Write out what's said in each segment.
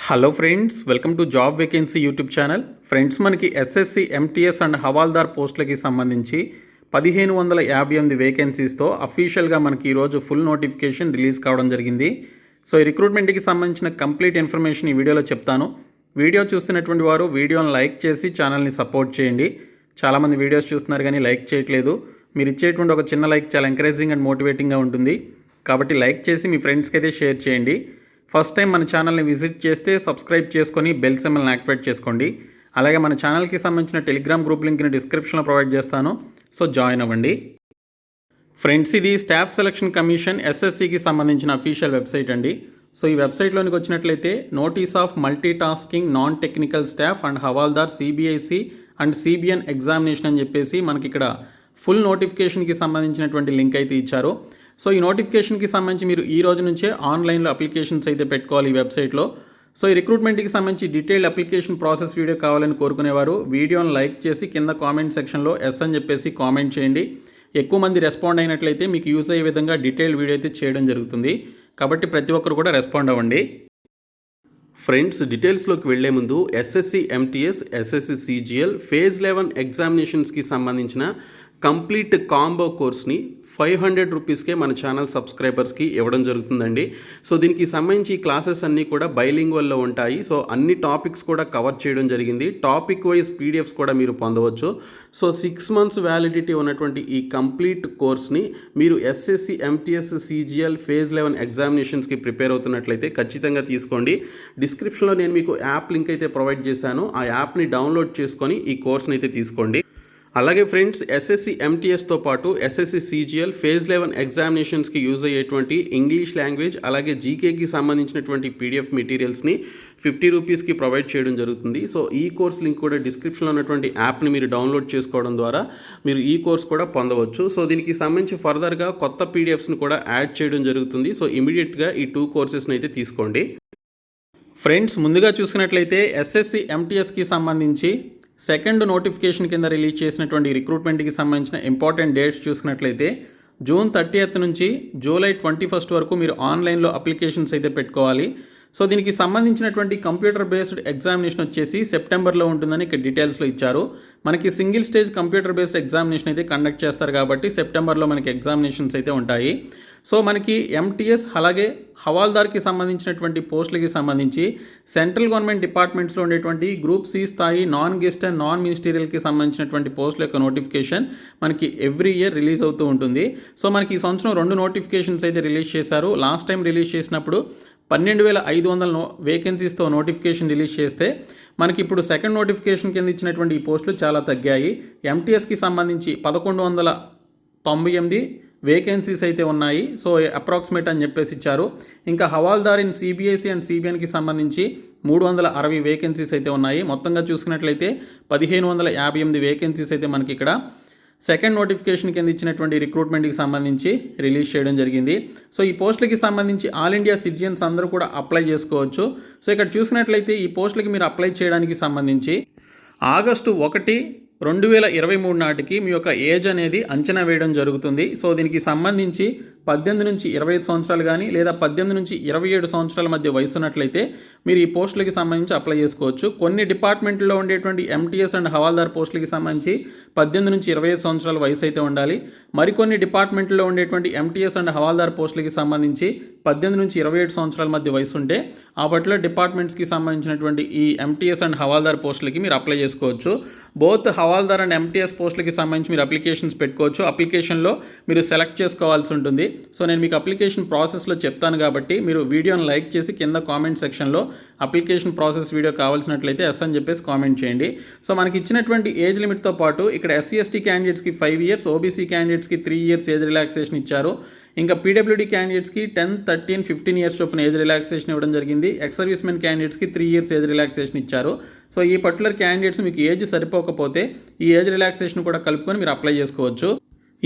Hello friends, welcome to job vacancy YouTube channel. Friends, మనకి SSC, MTS and havildar పోస్టులకి సంబంధించి 1558 వేకెన్సీస్తో అఫీషియల్గా మనకి ఈరోజు ఫుల్ నోటిఫికేషన్ రిలీజ్ కావడం జరిగింది. సో ఈ రిక్రూట్మెంట్కి సంబంధించిన కంప్లీట్ ఇన్ఫర్మేషన్ ఈ వీడియోలో చెప్తాను. వీడియో చూస్తున్నటువంటి వారు వీడియోని లైక్ చేసి ఛానల్ని సపోర్ట్ చేయండి. చాలామంది వీడియోస్ చూస్తున్నారు కానీ లైక్ చేయట్లేదు. మీరు ఇచ్చేటువంటి ఒక చిన్న లైక్ చాలా ఎంకరేజింగ్ అండ్ మోటివేటింగ్గా ఉంటుంది. కాబట్టి లైక్ చేసి మీ ఫ్రెండ్స్కి అయితే షేర్ చేయండి. ఫస్ట్ టైం మన ఛానల్ని విజిట్ చేస్తే సబ్స్క్రైబ్ చేసుకొని బెల్ సింబల్ని యాక్టివేట్ చేసుకోండి. అలాగే మన ఛానల్కి సంబంధించిన టెలిగ్రామ్ గ్రూప్ లింక్ని డిస్క్రిప్షన్లో ప్రొవైడ్ చేస్తాను. సో జాయిన్ అవ్వండి. ఫ్రెండ్స్, ఇది స్టాఫ్ సెలక్షన్ కమిషన్ ఎస్ఎస్సికి సంబంధించిన అఫీషియల్ వెబ్సైట్ అండి. సో ఈ వెబ్సైట్లోనికి వచ్చినట్లయితే notice of multi tasking non technical staff and Havaldar CBIC and CBN examination అని చెప్పేసి మనకి ఇక్కడ ఫుల్ నోటిఫికేషన్కి సంబంధించినటువంటి లింక్ అయితే ఇచ్చారు. సో ఈ నోటిఫికేషన్కి సంబంధించి మీరు ఈ రోజు నుంచే ఆన్లైన్లో అప్లికేషన్స్ అయితే పెట్టుకోవాలి ఈ వెబ్సైట్లో. సో ఈ రిక్రూట్మెంట్కి సంబంధించి డీటెయిల్డ్ అప్లికేషన్ ప్రాసెస్ వీడియో కావాలని కోరుకునేవారు వీడియోని లైక్ చేసి కింద కామెంట్ సెక్షన్లో ఎస్ అని చెప్పేసి కామెంట్ చేయండి. ఎక్కువ మంది రెస్పాండ్ అయినట్లయితే మీకు యూజ్ అయ్యే విధంగా డీటెయిల్డ్ వీడియో అయితే చేయడం జరుగుతుంది. కాబట్టి ప్రతి ఒక్కరు కూడా రెస్పాండ్ అవ్వండి. ఫ్రెండ్స్, డీటెయిల్స్లోకి వెళ్లే ముందు SSC, MTS, SSC CGL phase 11 ఎగ్జామినేషన్స్కి సంబంధించిన కంప్లీట్ కాంబో కోర్స్ని 500 రూపీస్కే మన ఛానల్ సబ్స్క్రైబర్స్కి ఇవ్వడం జరుగుతుందండి. సో దీనికి సంబంధించి క్లాసెస్ అన్నీ కూడా బైలింగ్వల్లో ఉంటాయి. సో అన్ని టాపిక్స్ కూడా కవర్ చేయడం జరిగింది. టాపిక్ వైజ్ పీడిఎఫ్స్ కూడా మీరు పొందవచ్చు. సో 6 months వ్యాలిడిటీ ఉన్నటువంటి ఈ కంప్లీట్ కోర్స్ని మీరు ఎస్ఎస్సి, ఎంటీఎస్, సిజిఎల్ ఫేజ్ 11 ఎగ్జామినేషన్స్కి ప్రిపేర్ అవుతున్నట్లయితే ఖచ్చితంగా తీసుకోండి. డిస్క్రిప్షన్లో నేను మీకు యాప్ లింక్ అయితే ప్రొవైడ్ చేశాను. ఆ యాప్ని డౌన్లోడ్ చేసుకొని ఈ కోర్స్ని అయితే తీసుకోండి. అలాగే ఫ్రెండ్స్, ఎస్ఎస్సి, ఎంటీఎస్తో పాటు ఎస్ఎస్సి, సిజిఎల్ ఫేజ్ 11 ఎగ్జామినేషన్స్కి యూజ్ అయ్యేటువంటి ఇంగ్లీష్ లాంగ్వేజ్ అలాగే జీకేకి సంబంధించినటువంటి పీడిఎఫ్ మెటీరియల్స్ని 50 రూపీస్కి ప్రొవైడ్ చేయడం జరుగుతుంది. సో ఈ కోర్స్ లింక్ కూడా డిస్క్రిప్షన్లో ఉన్నటువంటి యాప్ని మీరు డౌన్లోడ్ చేసుకోవడం ద్వారా మీరు ఈ కోర్స్ కూడా పొందవచ్చు. సో దీనికి సంబంధించి ఫర్దర్గా కొత్త పీడిఎఫ్స్ని కూడా యాడ్ చేయడం జరుగుతుంది. సో ఇమీడియట్గా ఈ 2 కోర్సెస్ని అయితే తీసుకోండి. ఫ్రెండ్స్, ముందుగా చూసుకున్నట్లయితే ఎస్ఎస్సి, ఎంటీఎస్కి సంబంధించి సెకండ్ నోటిఫికేషన్ కింద రిలీజ్ చేసినటువంటి రిక్రూట్మెంట్కి సంబంధించిన ఇంపార్టెంట్ డేట్స్ చూసుకున్నట్లయితే June 30th నుంచి July 21st వరకు మీరు ఆన్లైన్లో అప్లికేషన్స్ అయితే పెట్టుకోవాలి. సో దీనికి సంబంధించినటువంటి కంప్యూటర్ బేస్డ్ ఎగ్జామినేషన్ వచ్చేసి సెప్టెంబర్లో ఉంటుందని ఇక్కడ డీటెయిల్స్లో ఇచ్చారు. మనకి single stage computer based examination అయితే కండక్ట్ చేస్తారు కాబట్టి సెప్టెంబర్లో మనకి ఎగ్జామినేషన్స్ అయితే ఉంటాయి. సో మనకి ఎంటీఎస్ అలాగే హవాల్దార్కి సంబంధించినటువంటి పోస్టులకి సంబంధించి సెంట్రల్ గవర్నమెంట్ డిపార్ట్మెంట్స్లో ఉండేటువంటి గ్రూప్ సి స్థాయి నాన్ గెస్ట్ అండ్ నాన్ మినిస్టీరియల్కి సంబంధించినటువంటి పోస్టుల యొక్క నోటిఫికేషన్ మనకి ఎవ్రీ ఇయర్ రిలీజ్ అవుతూ ఉంటుంది. సో మనకి ఈ సంవత్సరం 2 నోటిఫికేషన్స్ అయితే రిలీజ్ చేశారు. లాస్ట్ టైం రిలీజ్ చేసినప్పుడు 12,500 వేకెన్సీస్తో నోటిఫికేషన్ రిలీజ్ చేస్తే మనకి ఇప్పుడు సెకండ్ నోటిఫికేషన్ కింద ఇచ్చినటువంటి ఈ పోస్టులు చాలా తగ్గాయి. ఎంటీఎస్కి సంబంధించి 1198 వేకెన్సీస్ అయితే ఉన్నాయి. సో అప్రాక్సిమేట్ అని చెప్పేసి ఇచ్చారు. ఇంకా హవాల్దార్ ఇన్ సిబిఐసి అండ్ సిబిఎన్కి సంబంధించి 360 వేకెన్సీస్ అయితే ఉన్నాయి. మొత్తంగా చూసుకున్నట్లయితే 1558 వేకెన్సీస్ అయితే మనకి ఇక్కడ సెకండ్ నోటిఫికేషన్ కింద ఇచ్చినటువంటి రిక్రూట్మెంట్కి సంబంధించి రిలీజ్ చేయడం జరిగింది. సో ఈ పోస్టులకి సంబంధించి ఆల్ ఇండియా సిటిజన్స్ అందరూ కూడా అప్లై చేసుకోవచ్చు. సో ఇక్కడ చూసినట్లయితే ఈ పోస్టులకి మీరు అప్లై చేయడానికి సంబంధించి August 1, 2023 నాటికి మీ యొక్క ఏజ్ అనేది అంచనా వేయడం జరుగుతుంది. సో దీనికి సంబంధించి 18 నుంచి 25 సంవత్సరాలు కానీ లేదా 18 నుంచి 27 సంవత్సరాల మధ్య వయసు ఉన్నట్లయితే మీరు ఈ పోస్టులకి సంబంధించి అప్లై చేసుకోవచ్చు. కొన్ని డిపార్ట్మెంట్లో ఉండేటువంటి ఎంటీఎస్ అండ్ హవాల్దార్ పోస్టులకి సంబంధించి 18 నుంచి 25 సంవత్సరాల వయసు అయితే ఉండాలి. మరికొన్ని డిపార్ట్మెంట్లో ఉండేటువంటి ఎంటీఎస్ అండ్ హవాల్దార్ పోస్టులకి సంబంధించి 18 నుంచి 27 సంవత్సరాల మధ్య వయసు ఉంటే ఆ పర్టికులర్ డిపార్ట్మెంట్స్కి సంబంధించినటువంటి ఈ ఎంటీఎస్ అండ్ హవాల్దార్ పోస్టులకి మీరు అప్లై చేసుకోవచ్చు. బోత్ హవాల్దార్ అండ్ ఎంటీఎస్ పోస్టులకి సంబంధించి మీరు అప్లికేషన్స్ పెట్టుకోవచ్చు. అప్లికేషన్లో మీరు సెలెక్ట్ చేసుకోవాల్సి ఉంటుంది. సో నేను మీకు అప్లికేషన్ ప్రాసెస్లో చెప్తాను కాబట్టి మీరు వీడియోని లైక్ చేసి కింద కామెంట్ సెక్షన్లో అప్లికేషన్ ప్రాసెస్ వీడియో కావాల్సినట్లయితే ఎస్ అని చెప్పేసి కామెంట్ చేయండి. సో మనకి ఇచ్చినటువంటి ఏజ్ లిమిట్తో పాటు ఇక్కడ ఎస్సీ ఎస్టీ క్యాండిడేట్స్కి 5 years, ఓబీసీ క్యాండిడేట్స్కి 3 years ఏజ్ రిలాక్సేషన్ ఇచ్చారు. ఇంకా పీడబ్ల్యూడీ క్యాండిడేట్స్కి 10, 13, 15 years చొప్పున ఏజ్ రిలాక్సేషన్ ఇవ్వడం జరిగింది. ఎక్స్ సర్వీస్ మెన్ క్యాండిడేట్స్కి 3 years ఏజ్ రిలాక్సేషన్ ఇచ్చారు. సో ఈ పర్టికులర్ క్యాండిడేట్స్ మీకు ఏజ్ సరిపోకపోతే ఈ ఏజ్ రిలాక్సేషన్ కూడా కలుపుకొని మీరు అప్లై చేసుకోవచ్చు.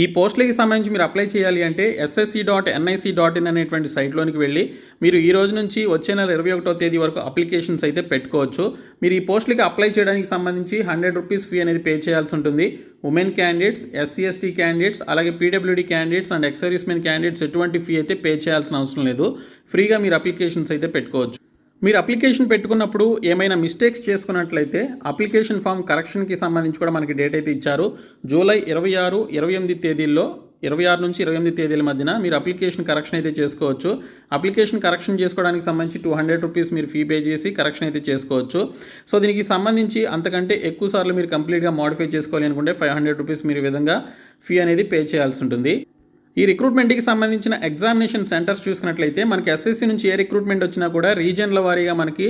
ఈ పోస్టులకి సంబంధించి మీరు అప్లై చేయాలి అంటే ssc.nic.in అనేటువంటి సైట్లోనికి వెళ్ళి మీరు ఈ రోజు నుంచి వచ్చే నెల 21వ తేదీ వరకు అప్లికేషన్స్ అయితే పెట్టుకోవచ్చు. మీరు ఈ పోస్టులకి అప్లై చేయడానికి సంబంధించి 100 రూపీస్ ఫీ అనేది పే చేయాల్సి ఉంటుంది. Women candidates, SC ST candidates, అలాగే PWD candidates and ex service men candidates ఎటువంటి ఫీ అయితే పే చేయాల్సిన అవసరం లేదు. ఫ్రీగా మీరు అప్లికేషన్స్ అయితే పెట్టుకోవచ్చు. మీరు అప్లికేషన్ పెట్టుకున్నప్పుడు ఏమైనా మిస్టేక్స్ చేసుకున్నట్లయితే అప్లికేషన్ ఫామ్ కరెక్షన్కి సంబంధించి కూడా మనకి డేట్ అయితే ఇచ్చారు. జూలై 26, 28 తేదీల్లో 26 నుంచి 28 తేదీల మధ్యన మీరు అప్లికేషన్ కరెక్షన్ అయితే చేసుకోవచ్చు. అప్లికేషన్ కరెక్షన్ చేసుకోవడానికి సంబంధించి ₹200 మీరు ఫీ పే చేసి కరెక్షన్ అయితే చేసుకోవచ్చు. సో దీనికి సంబంధించి అంతకంటే ఎక్కువ సార్లు మీరు కంప్లీట్గా మోడిఫై చేసుకోవాలి అనుకుంటే ₹500 మీరు ఈ విధంగా ఫీ అనేది పే చేయాల్సి ఉంటుంది. ఈ రిక్రూట్మెంట్కి సంబంధించిన ఎగ్జామినేషన్ సెంటర్స్ చూసుకున్నట్లయితే మనకి ఎస్ఎస్సి నుంచి ఏ రిక్రూట్మెంట్ వచ్చినా కూడా రీజన్ల వారీగా మనకి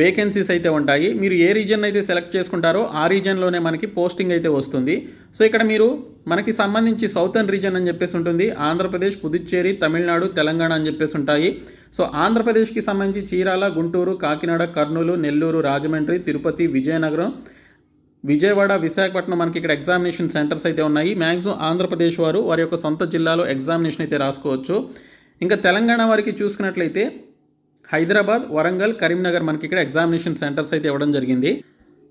వేకెన్సీస్ అయితే ఉంటాయి. మీరు ఏ రీజన్ అయితే సెలెక్ట్ చేసుకుంటారో ఆ రీజన్లోనే మనకి పోస్టింగ్ అయితే వస్తుంది. సో ఇక్కడ మీరు మనకి సంబంధించి సౌతర్న్ రీజన్ అని చెప్పేసి ఉంటుంది. ఆంధ్రప్రదేశ్, పుదుచ్చేరి, తమిళనాడు, తెలంగాణ అని చెప్పేసి ఉంటాయి. సో ఆంధ్రప్రదేశ్కి సంబంధించి చీరాల, గుంటూరు, కాకినాడ, కర్నూలు, నెల్లూరు, రాజమండ్రి, తిరుపతి, విజయనగరం, విజయవాడ, విశాఖపట్నం మనకి ఇక్కడ ఎగ్జామినేషన్ సెంటర్స్ అయితే ఉన్నాయి. మ్యాక్సిమం ఆంధ్రప్రదేశ్ వారి యొక్క సొంత జిల్లాలో ఎగ్జామినేషన్ అయితే రాసుకోవచ్చు. ఇంకా తెలంగాణ వారికి చూసుకున్నట్లయితే హైదరాబాద్, వరంగల్, కరీంనగర్ మనకి ఇక్కడ ఎగ్జామినేషన్ సెంటర్స్ అయితే ఇవ్వడం జరిగింది.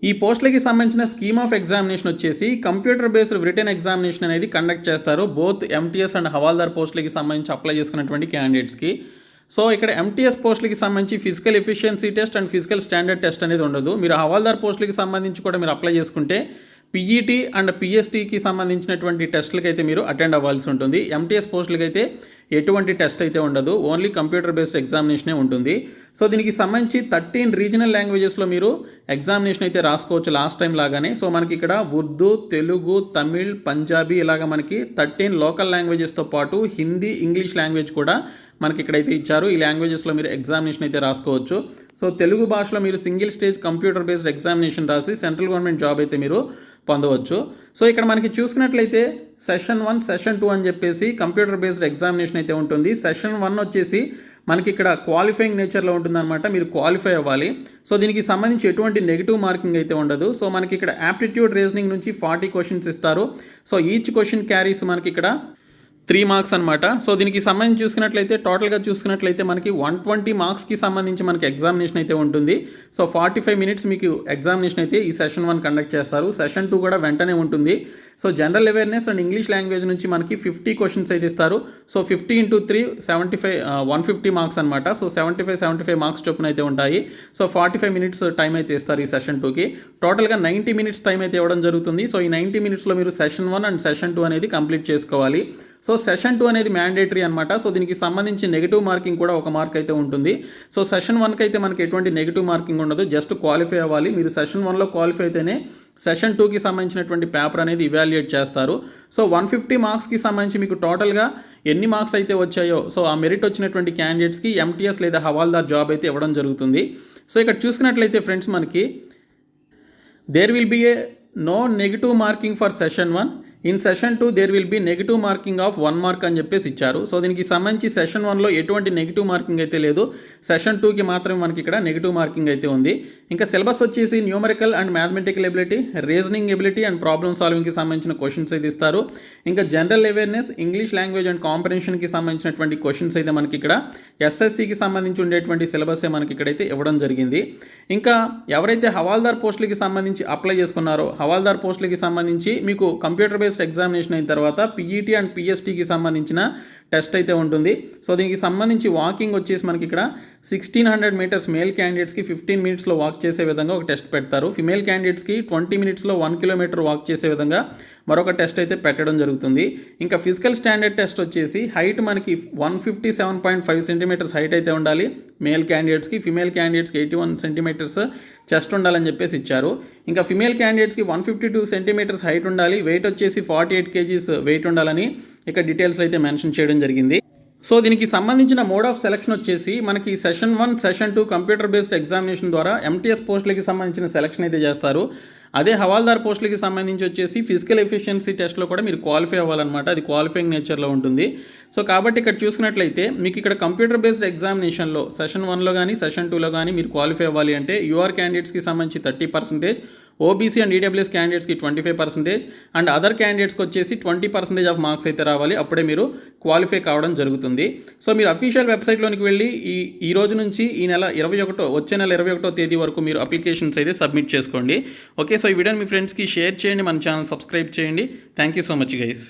ఈ పోస్టులకి సంబంధించిన స్కీమ్ ఆఫ్ ఎగ్జామినేషన్ వచ్చేసి కంప్యూటర్ బేస్డ్ రిటర్న్ ఎగ్జామినేషన్ అనేది కండక్ట్ చేస్తారు బోత్ ఎంటీఎస్ అండ్ హవాల్దార్ పోస్టులకి సంబంధించి అప్లై చేసుకున్నటువంటి క్యాండిడేట్స్కి. సో ఇక్కడ ఎంటీఎస్ పోస్టులకి సంబంధించి physical efficiency test and physical standard test అనేది ఉండదు. మీరు హవాల్దార్ పోస్టులకి సంబంధించి కూడా మీరు అప్లై చేసుకుంటే పీఈటీ అండ్ పిఎస్టీకి సంబంధించినటువంటి టెస్టులకి అయితే మీరు అటెండ్ అవ్వాల్సి ఉంటుంది. ఎంటీఎస్ పోస్టులకి అయితే ఎటువంటి టెస్ట్ అయితే ఉండదు, ఓన్లీ కంప్యూటర్ బేస్డ్ ఎగ్జామినేషనే ఉంటుంది. సో దీనికి సంబంధించి 13 రీజనల్ లాంగ్వేజెస్లో మీరు ఎగ్జామినేషన్ అయితే రాసుకోవచ్చు లాస్ట్ టైం లాగానే. సో మనకి ఇక్కడ ఉర్దూ, తెలుగు, తమిళ్, పంజాబీ ఇలాగా మనకి 13 లోకల్ లాంగ్వేజెస్తో పాటు హిందీ, ఇంగ్లీష్ లాంగ్వేజ్ కూడా మనకి ఇక్కడైతే ఇచ్చారు. ఈ లాంగ్వేజెస్లో మీరు ఎగ్జామినేషన్ అయితే రాసుకోవచ్చు. సో తెలుగు భాషలో మీరు single stage computer based examination రాసి సెంట్రల్ గవర్నమెంట్ జాబ్ అయితే మీరు పొందవచ్చు. సో ఇక్కడ మనకి చూసుకున్నట్లయితే సెషన్ 1, సెషన్ 2 అని చెప్పేసి కంప్యూటర్ బేస్డ్ ఎగ్జామినేషన్ అయితే ఉంటుంది. సెషన్ 1 వచ్చేసి మనకి ఇక్కడ క్వాలిఫైయింగ్ నేచర్లో ఉంటుందన్నమాట, మీరు క్వాలిఫై అవ్వాలి. సో దీనికి సంబంధించి ఎటువంటి నెగిటివ్ మార్కింగ్ అయితే ఉండదు. సో మనకి ఇక్కడ యాప్టిట్యూడ్ రీజనింగ్ నుంచి 40 క్వశ్చన్స్ ఇస్తారు. సో ఈచ్ క్వశ్చన్ క్యారీస్ మనకి ఇక్కడ 3 మార్క్స్ అనమాట. సో దీనికి సంబంధించి చూసుకున్నట్లయితే టోటల్గా చూసుకున్నట్లయితే మనకి 120 మార్క్స్కి సంబంధించి మనకి ఎగ్జామినేషన్ అయితే ఉంటుంది. సో 45 మినిట్స్ మీకు ఎగ్జామినేషన్ అయితే ఈ సెషన్ 1 కండక్ట్ చేస్తారు. సెషన్ 2 కూడా వెంటనే ఉంటుంది. So general awareness and English language నుంచి మనకి 50 క్వశ్చన్స్ అయితే ఇస్తారు. సో 50 × 3 75 150 మార్క్స్ అనమాట. సో 75 మార్క్స్ చొప్పున అయితే ఉంటాయి. సో 45 మినిట్స్ టైం అయితే ఇస్తారు ఈ సెషన్ 2కి. టోటల్గా 90 మినిట్స్ టైం అయితే ఇవ్వడం జరుగుతుంది. సో ఈ 90 మినిట్స్లో మీరు సెషన్ 1 అండ్ సెషన్ 2 అనేది కంప్లీట్ చేసుకోవాలి. సో సెషన్ 2 అనేది మ్యాండేటరీ అనమాట. సో దీనికి సంబంధించి నెగిటివ్ మార్కింగ్ కూడా 1 మార్క్ అయితే ఉంటుంది. సో సెషన్ 1కి అయితే మనకి ఎటువంటి నెగిటివ్ మార్కింగ్ ఉండదు, జస్ట్ క్వాలిఫై అవ్వాలి. మీరు సెషన్ 1లో క్వాలిఫై అయితేనే సెషన్ 2కి సంబంధించినటువంటి పేపర్ అనేది ఇవాల్యుయేట్ చేస్తారు. సో 150 మార్క్స్కి సంబంధించి మీకు టోటల్గా ఎన్ని మార్క్స్ అయితే వచ్చాయో సో ఆ మెరిట్ వచ్చినటువంటి క్యాండిడేట్స్కి ఎంటీఎస్ లేదా హవాల్దార్ జాబ్ అయితే ఇవ్వడం జరుగుతుంది. సో ఇక్కడ చూసుకున్నట్లయితే ఫ్రెండ్స్ మనకి there will be a no negative marking for session 1. In session 2 there will be negative marking of 1 mark అని చెప్పేసి ఇచ్చారు. సో దీనికి సంబంధించి సెషన్ 1లో ఎటువంటి నెగిటివ్ మార్కింగ్ అయితే లేదు, సెషన్ 2కి మాత్రమే మనకి ఇక్కడ నెగిటివ్ మార్కింగ్ అయితే ఉంది. ఇంకా సిలబస్ వచ్చేసి numerical and mathematical ability, reasoning ability and problem సాల్వింగ్కి సంబంధించిన క్వశ్చన్స్ అయితే ఇస్తారు. ఇంకా general awareness, English language and కాంప్రహెన్షన్కి సంబంధించినటువంటి క్వశ్చన్స్ అయితే మనకి ఇక్కడ ఎస్ఎస్సికి సంబంధించి ఉండేటువంటి సిలబసే మనకి ఇక్కడైతే ఇవ్వడం జరిగింది. ఇంకా ఎవరైతే హవాల్దార్ పోస్టులకి సంబంధించి అప్లై చేసుకున్నారో హవాల్దార్ పోస్టులకి సంబంధించి మీకు కంప్యూటర్ బేస్డ్ ఎగ్జామినేషన్ అయిన తర్వాత పీఈటీ అండ్ పిఎస్టీకి సంబంధించిన టెస్ట్ అయితే ఉంటుంది. సో దీనికి సంబంధించి వాకింగ్ వచ్చేసి మనకి ఇక్కడ 1600 మీటర్స్ మేల్ క్యాండిడేట్స్కి 15 మినిట్స్లో వాక్ చేసే విధంగా ఒక టెస్ట్ పెడతారు. ఫిమేల్ క్యాండిడేట్స్కి 20 మినిట్స్లో 1 కిలోమీటర్ వాక్ చేసే విధంగా మరొక టెస్ట్ అయితే పెట్టడం జరుగుతుంది. ఇంకా ఫిజికల్ స్టాండర్డ్ టెస్ట్ వచ్చేసి హైట్ మనకి 157.5 సెంటీమీటర్స్ హైట్ అయితే ఉండాలి మేల్ క్యాండిడేట్స్కి. ఫిమేల్ క్యాండిడేట్స్కి 81 సెంటీమీటర్స్ చెస్ట్ ఉండాలని చెప్పేసి ఇచ్చారు. ఇంకా ఫిమేల్ క్యాండిడేట్స్కి 152 సెంటీమీటర్స్ హైట్ ఉండాలి, వెయిట్ వచ్చేసి 48 కేజీస్ వెయిట్ ఉండాలని ఇక డీటెయిల్స్ అయితే మెన్షన్ చేయడం జరిగింది. సో దీనికి సంబంధించిన మోడ్ ఆఫ్ సెలక్షన్ వచ్చేసి మనకి session 1, session 2 computer based examination ద్వారా ఎంటీఎస్ పోస్టులకి సంబంధించిన సెలక్షన్ అయితే చేస్తారు. అదే హవాల్దార్ పోస్టులకి సంబంధించి వచ్చేసి ఫిజికల్ ఎఫిషియన్సీ టెస్ట్లో కూడా మీరు క్వాలిఫై అవ్వాలన్నమాట, అది క్వాలిఫైయింగ్ నేచర్లో ఉంటుంది. సో కాబట్టి ఇక్కడ చూసుకున్నట్లయితే మీకు ఇక్కడ కంప్యూటర్ బేస్డ్ ఎగ్జామినేషన్లో సెషన్ 1లో కానీ సెషన్ 2లో కానీ మీరు క్వాలిఫై అవ్వాలి అంటే యూఆర్ క్యాండిడేట్స్కి సంబంధించి 30%, ఓబీసీ అండ్ ఈడబ్ల్యూఎస్ క్యాండిడేట్స్కి 25% అండ్ అదర్ క్యాండిడేట్స్కి వచ్చేసి 20% ఆఫ్ మార్క్స్ అయితే రావాలి, అప్పుడే మీరు క్వాలిఫై కావడం జరుగుతుంది. సో మీరు అఫీషియల్ వెబ్సైట్లోనికి వెళ్ళి ఈ రోజు నుంచి వచ్చే నెల 21వ తేదీ వరకు మీరు అప్లికేషన్స్ అయితే సబ్మిట్ చేసుకోండి. ఓకే, సో ఈ వీడియోని మీ ఫ్రెండ్స్కి షేర్ చేయండి, మన ఛానల్ సబ్స్క్రైబ్ చేయండి. Thank you so much guys.